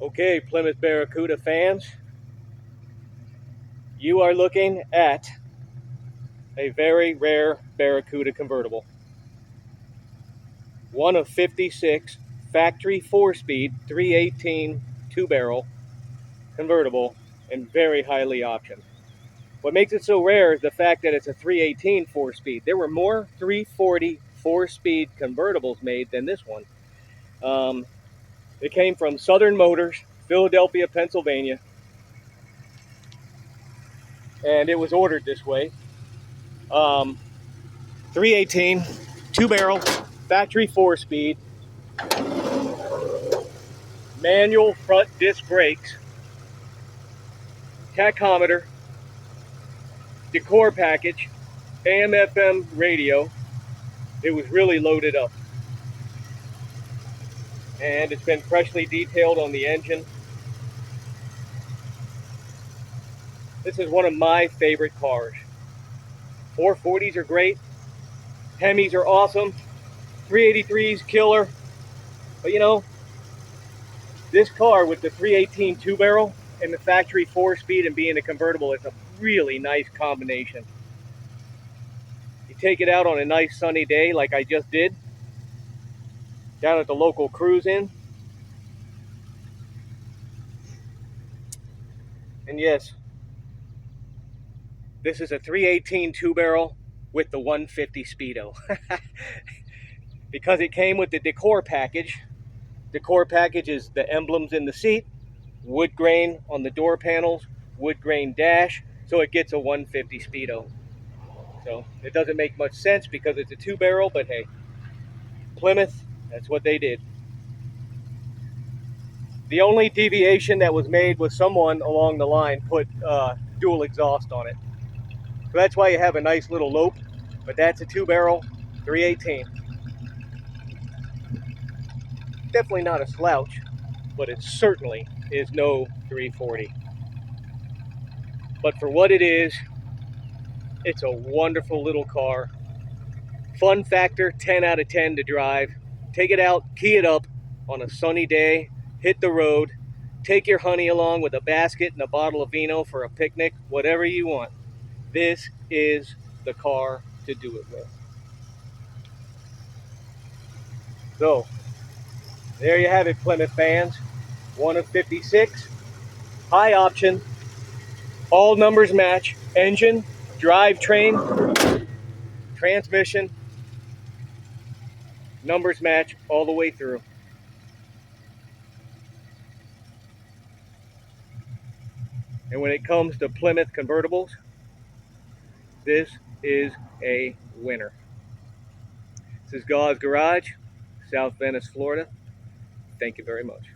Okay, Plymouth Barracuda fans, you are looking at a very rare Barracuda convertible. One of 56, factory 4-speed, 318 two-barrel convertible, and very highly optioned. What makes it so rare is the fact that it's a 318 4-speed. There were more 340 4-speed convertibles made than this one. It came from Southern Motors, Philadelphia, Pennsylvania, and it was ordered this way. 318, two-barrel, factory 4-speed, manual front disc brakes, tachometer, Decor package, AM/FM radio. It was really loaded up. And it's been freshly detailed on the engine. This is one of my favorite cars. 440s are great. Hemis are awesome. 383s killer. But you know, this car with the 318 two-barrel and the factory 4-speed and being a convertible is a really nice combination. You take it out on a nice sunny day like I just did, down at the local cruise-in. And yes, this is a 318 two-barrel with the 150 Speedo. Because it came with the Decor package. Decor package is the emblems in the seat, wood grain on the door panels, wood grain dash, so it gets a 150 Speedo. So it doesn't make much sense because it's a two-barrel, but hey, Plymouth, that's what they did. The only deviation that was made was someone along the line put dual exhaust on it. So that's why you have a nice little lope, but that's a two-barrel 318. Definitely not a slouch, but it certainly is no 340. But for what it is, it's a wonderful little car. Fun factor, 10 out of 10 to drive. Take it out, key it up on a sunny day, hit the road, take your honey along with a basket and a bottle of vino for a picnic, whatever you want. This is the car to do it with. So, there you have it, Plymouth fans. One of 56, high option, all numbers match, engine, drivetrain, transmission, numbers match all the way through. And when it comes to Plymouth convertibles, this is a winner. This is Gauze Garage, South Venice, Florida. Thank you very much.